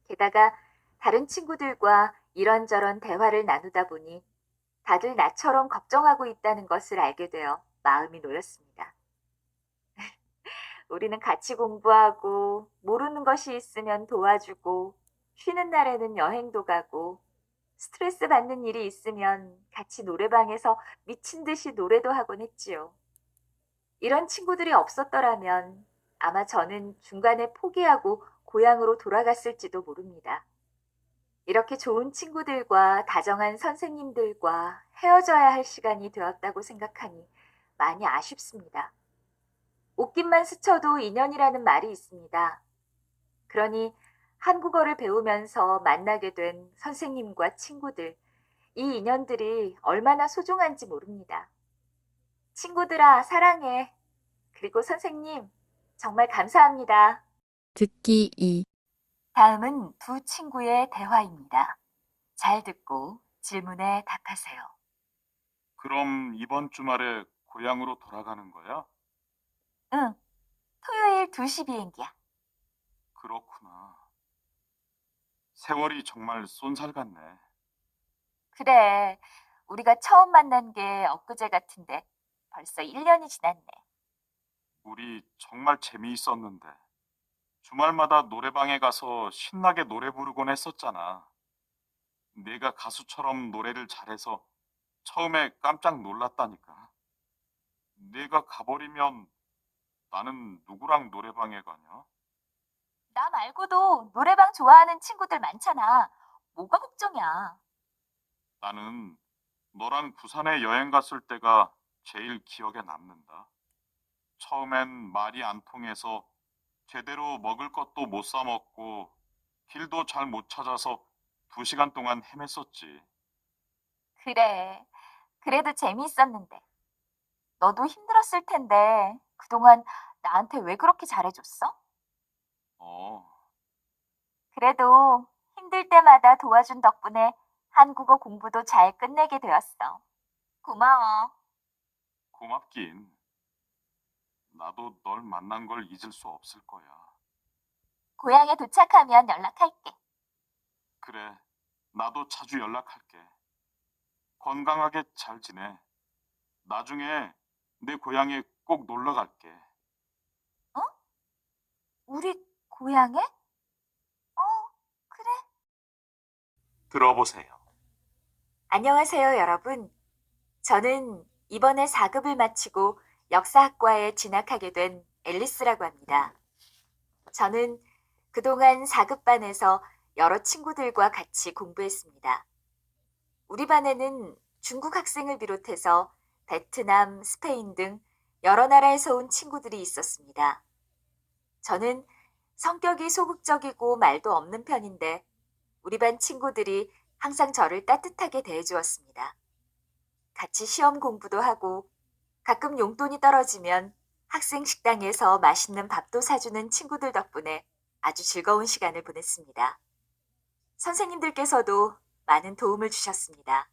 C: 게다가 다른 친구들과 이런저런 대화를 나누다 보니 다들 나처럼 걱정하고 있다는 것을 알게 되어 마음이 놓였습니다. 우리는 같이 공부하고 모르는 것이 있으면 도와주고 쉬는 날에는 여행도 가고 스트레스 받는 일이 있으면 같이 노래방에서 미친 듯이 노래도 하곤 했지요. 이런 친구들이 없었더라면 아마 저는 중간에 포기하고 고향으로 돌아갔을지도 모릅니다. 이렇게 좋은 친구들과 다정한 선생님들과 헤어져야 할 시간이 되었다고 생각하니 많이 아쉽습니다. 옷깃만 스쳐도 인연이라는 말이 있습니다. 그러니 한국어를 배우면서 만나게 된 선생님과 친구들, 이 인연들이 얼마나 소중한지 모릅니다. 친구들아, 사랑해. 그리고 선생님, 정말 감사합니다.
A: 듣기 2.
C: 다음은 두 친구의 대화입니다. 잘 듣고 질문에 답하세요.
B: 그럼 이번 주말에 고향으로 돌아가는 거야?
C: 응, 토요일 2시 비행기야.
B: 그렇구나. 세월이 정말 쏜살 같네.
C: 그래, 우리가 처음 만난 게 엊그제 같은데 벌써 1년이 지났네.
B: 우리 정말 재미있었는데. 주말마다 노래방에 가서 신나게 노래 부르곤 했었잖아. 내가 가수처럼 노래를 잘해서 처음에 깜짝 놀랐다니까. 내가 가버리면 나는 누구랑 노래방에 가냐?
C: 나 말고도 노래방 좋아하는 친구들 많잖아. 뭐가 걱정이야?
B: 나는 너랑 부산에 여행 갔을 때가 제일 기억에 남는다. 처음엔 말이 안 통해서 제대로 먹을 것도 못 사 먹고 길도 잘 못 찾아서 2시간 동안 헤맸었지.
C: 그래, 그래도 재미있었는데. 너도 힘들었을 텐데 그동안 나한테 왜 그렇게 잘해줬어?
B: 어,
C: 그래도 힘들 때마다 도와준 덕분에 한국어 공부도 잘 끝내게 되었어. 고마워.
B: 고맙긴. 나도 널 만난 걸 잊을 수 없을 거야.
C: 고향에 도착하면 연락할게.
B: 그래, 나도 자주 연락할게. 건강하게 잘 지내. 나중에 내 고향에 꼭 놀러 갈게.
C: 어? 우리 고향에? 어, 그래.
B: 들어보세요.
C: 안녕하세요, 여러분. 저는 이번에 4급을 마치고 역사학과에 진학하게 된 앨리스라고 합니다. 저는 그동안 4급반에서 여러 친구들과 같이 공부했습니다. 우리 반에는 중국 학생을 비롯해서 베트남, 스페인 등 여러 나라에서 온 친구들이 있었습니다. 저는 성격이 소극적이고 말도 없는 편인데 우리 반 친구들이 항상 저를 따뜻하게 대해주었습니다. 같이 시험 공부도 하고 가끔 용돈이 떨어지면 학생 식당에서 맛있는 밥도 사주는 친구들 덕분에 아주 즐거운 시간을 보냈습니다. 선생님들께서도 많은 도움을 주셨습니다.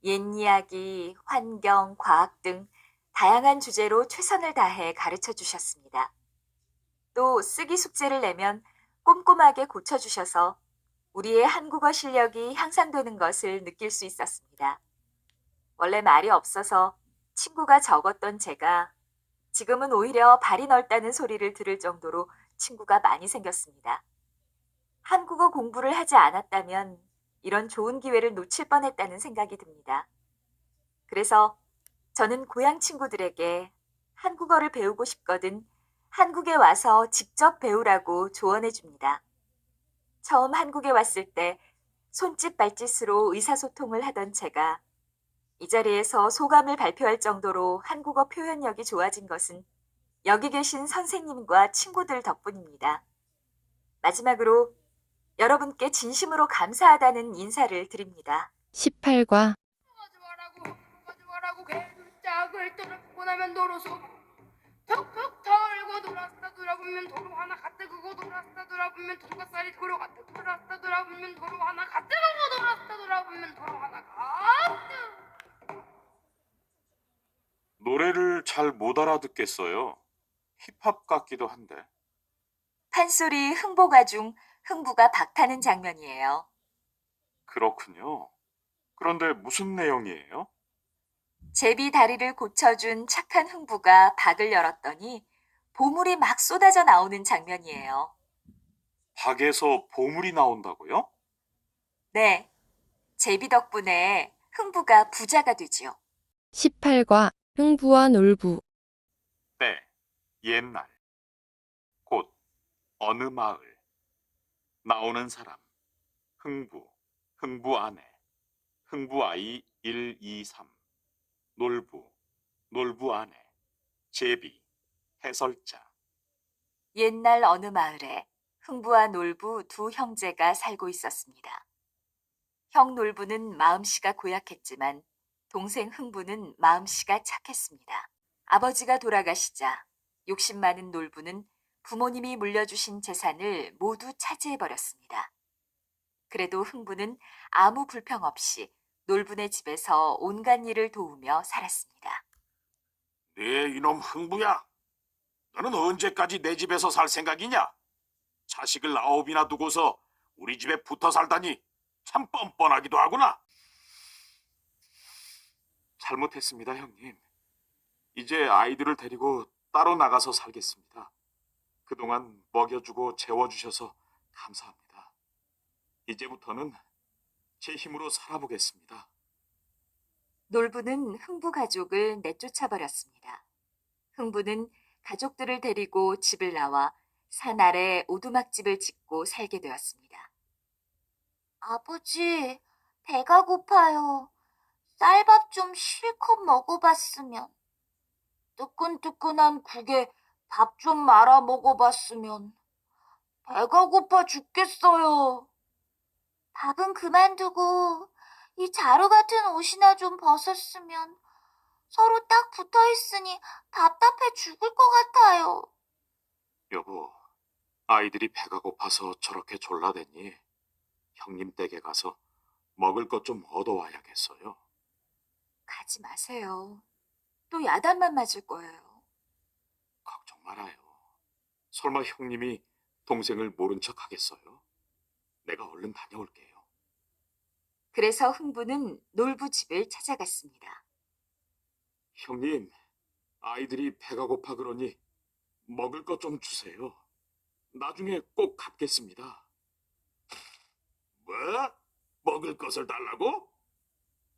C: 옛 이야기, 환경, 과학 등 다양한 주제로 최선을 다해 가르쳐 주셨습니다. 또 쓰기 숙제를 내면 꼼꼼하게 고쳐주셔서 우리의 한국어 실력이 향상되는 것을 느낄 수 있었습니다. 원래 말이 없어서 친구가 적었던 제가 지금은 오히려 발이 넓다는 소리를 들을 정도로 친구가 많이 생겼습니다. 한국어 공부를 하지 않았다면 이런 좋은 기회를 놓칠 뻔했다는 생각이 듭니다. 그래서 저는 고향 친구들에게 한국어를 배우고 싶거든 한국에 와서 직접 배우라고 조언해 줍니다. 처음 한국에 왔을 때 손짓 발짓으로 의사소통을 하던 제가 이 자리에서 소감을 발표할 정도로 한국어 표현력이 좋아진 것은 여기 계신 선생님과 친구들 덕분입니다. 마지막으로 여러분께 진심으로 감사하다는 인사를 드립니다.
A: 18과
D: 가지 말라고 개두짝을 떨어보고 나면 도로소 턱턱 털고 돌았다 돌아보면 도로 하나 갖다 그고 돌았다 돌아보면 도로가 쌀이 도로 갖다 돌았다 돌아보면 도로 하나 갖다 그고 돌았다 돌아보면 도로 하나 갖다.
B: 노래를 잘 못 알아듣겠어요. 힙합 같기도 한데.
C: 판소리 흥보가 중 흥부가 박타는 장면이에요.
B: 그렇군요. 그런데 무슨 내용이에요?
C: 제비 다리를 고쳐준 착한 흥부가 박을 열었더니 보물이 막 쏟아져 나오는 장면이에요.
B: 박에서 보물이 나온다고요?
C: 네, 제비 덕분에 흥부가 부자가 되지요.
A: 18과 흥부와 놀부
B: 때, 옛날, 곳, 어느 마을. 나오는 사람, 흥부, 흥부 아내, 흥부 아이 1, 2, 3. 놀부, 놀부 아내, 제비, 해설자.
C: 옛날 어느 마을에 흥부와 놀부 두 형제가 살고 있었습니다. 형 놀부는 마음씨가 고약했지만 동생 흥부는 마음씨가 착했습니다. 아버지가 돌아가시자 욕심 많은 놀부는 부모님이 물려주신 재산을 모두 차지해버렸습니다. 그래도 흥부는 아무 불평 없이 놀부네 집에서 온갖 일을 도우며 살았습니다.
E: 네 이놈 흥부야. 너는 언제까지 내 집에서 살 생각이냐? 자식을 9이나 두고서 우리 집에 붙어 살다니 참 뻔뻔하기도 하구나.
B: 잘못했습니다, 형님. 이제 아이들을 데리고 따로 나가서 살겠습니다. 그동안 먹여주고 재워주셔서 감사합니다. 이제부터는 제 힘으로 살아보겠습니다.
C: 놀부는 흥부 가족을 내쫓아버렸습니다. 흥부는 가족들을 데리고 집을 나와 산 아래 오두막집을 짓고 살게 되었습니다. 아버지, 배가 고파요. 쌀밥 좀 실컷 먹어봤으면. 뜨끈뜨끈한 국에 밥 좀 말아 먹어봤으면. 배가 고파 죽겠어요. 밥은 그만두고 이 자루 같은 옷이나 좀 벗었으면 서로 딱 붙어 있으니 답답해 죽을 것 같아요.
B: 여보, 아이들이 배가 고파서 저렇게 졸라대니 형님 댁에 가서 먹을 것 좀 얻어와야겠어요.
C: 가지 마세요. 또 야단만 맞을 거예요.
B: 걱정 말아요. 설마 형님이 동생을 모른 척 하겠어요? 내가 얼른 다녀올게요.
C: 그래서 흥부는 놀부 집을 찾아갔습니다.
B: 형님, 아이들이 배가 고파 그러니 먹을 것 좀 주세요. 나중에 꼭 갚겠습니다.
E: 뭐? 먹을 것을 달라고?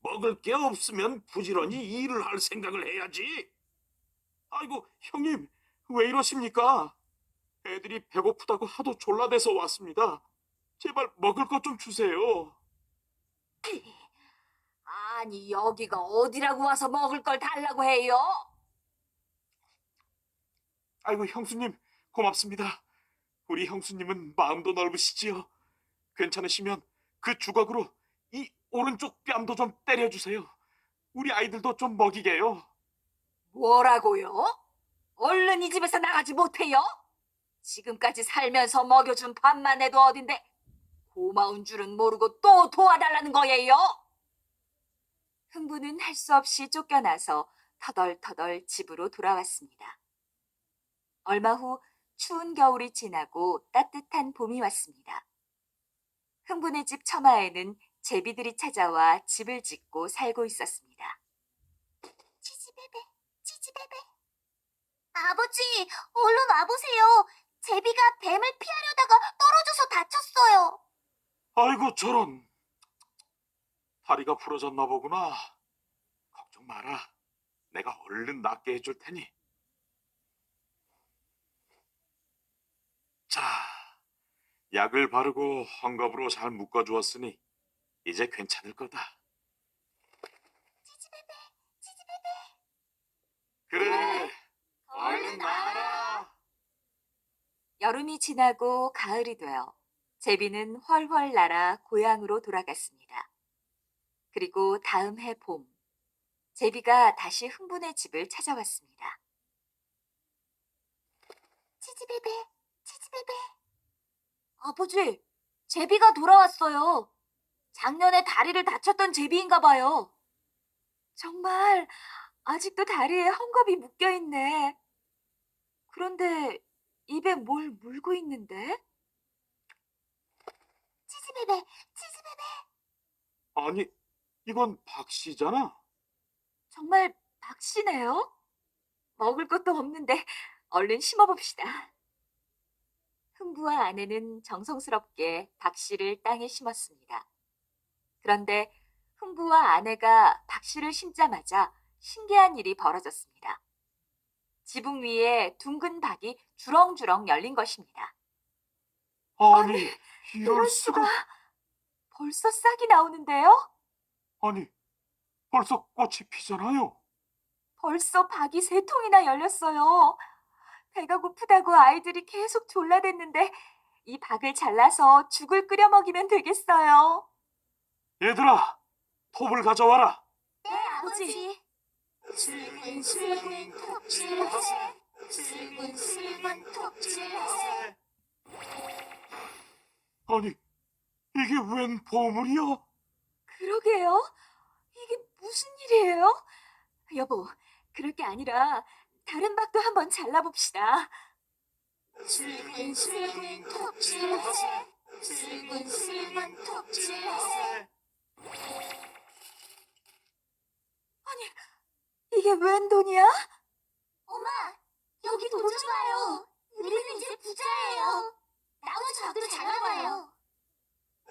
E: 먹을 게 없으면 부지런히 일을 할 생각을 해야지.
B: 아이고, 형님, 왜 이러십니까? 애들이 배고프다고 하도 졸라대서 왔습니다. 제발 먹을 것 좀 주세요.
C: 아니, 여기가 어디라고 와서 먹을 걸 달라고 해요?
B: 아이고, 형수님, 고맙습니다. 우리 형수님은 마음도 넓으시지요. 괜찮으시면 그 주걱으로 이 오른쪽 뺨도 좀 때려주세요. 우리 아이들도 좀 먹이게요.
C: 뭐라고요? 얼른 이 집에서 나가지 못해요? 지금까지 살면서 먹여준 밥만 해도 어딘데 고마운 줄은 모르고 또 도와달라는 거예요? 흥부는 할 수 없이 쫓겨나서 터덜터덜 집으로 돌아왔습니다. 얼마 후 추운 겨울이 지나고 따뜻한 봄이 왔습니다. 흥분의 집 처마에는 제비들이 찾아와 집을 짓고 살고 있었습니다.
F: 치즈베베, 치즈베베. 아버지, 얼른 와보세요. 제비가 뱀을 피하려다가 떨어져서 다쳤어요.
E: 아이고 저런. 다리가 부러졌나 보구나. 걱정 마라. 내가 얼른 낫게 해줄 테니. 자, 약을 바르고 헝겊으로 잘 묶어주었으니 이제 괜찮을 거다.
F: 치즈베베, 치즈베베.
E: 그래, 얼른 나아라.
C: 여름이 지나고 가을이 되어 제비는 훨훨 날아 고향으로 돌아갔습니다. 그리고 다음 해 봄, 제비가 다시 흥분의 집을 찾아왔습니다.
F: 치즈베베, 치즈베베. 아버지, 제비가 돌아왔어요. 작년에 다리를 다쳤던 제비인가 봐요.
C: 정말 아직도 다리에 헝겊이 묶여 있네. 그런데 입에 뭘 물고 있는데?
F: 치즈베베, 치즈베베.
E: 아니, 이건 박씨잖아.
C: 정말 박씨네요? 먹을 것도 없는데 얼른 심어봅시다. 흥부와 아내는 정성스럽게 박씨를 땅에 심었습니다. 그런데 흥부와 아내가 박씨를 심자마자 신기한 일이 벌어졌습니다. 지붕 위에 둥근 박이 주렁주렁 열린 것입니다.
E: 아니, 이럴 수가.
C: 벌써 싹이 나오는데요?
E: 아니, 벌써 꽃이 피잖아요.
C: 벌써 박이 3통이나 열렸어요. 배가 고프다고 아이들이 계속 졸라댔는데 이 박을 잘라서 죽을 끓여 먹이면 되겠어요.
E: 얘들아, 톱을 가져와라.
F: 네, 아버지. 슬근슬근 톱질하세. 슬근슬근 톱질하세.
E: 아니, 이게 웬 보물이야?
C: 그러게요. 이게 무슨 일이에요? 여보, 그럴 게 아니라 다른 박도 한번 잘라봅시다.
F: 슬근슬근 톱질하세. 슬근슬근 톱질하세.
C: 이게 웬 돈이야?
F: 엄마, 여기 돈 좀 봐요. 우리는 이제 부자예요. 나머지 박도 잘라봐요.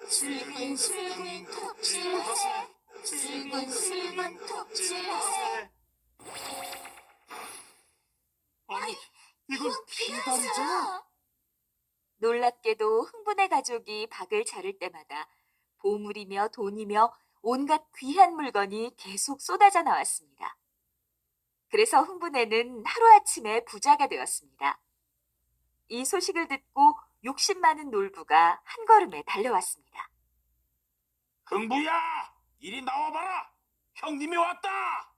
F: 슬근슬근 톱질하세. 슬근슬근 톱질하세.
E: 아니, 이건 비단이잖아.
C: 놀랍게도 흥분의 가족이 박을 자를 때마다 보물이며 돈이며 온갖 귀한 물건이 계속 쏟아져 나왔습니다. 그래서 흥분에는 하루아침에 부자가 되었습니다. 이 소식을 듣고 욕심 많은 놀부가 한 걸음에 달려왔습니다.
E: 흥부야, 이리 나와봐라. 형님이 왔다.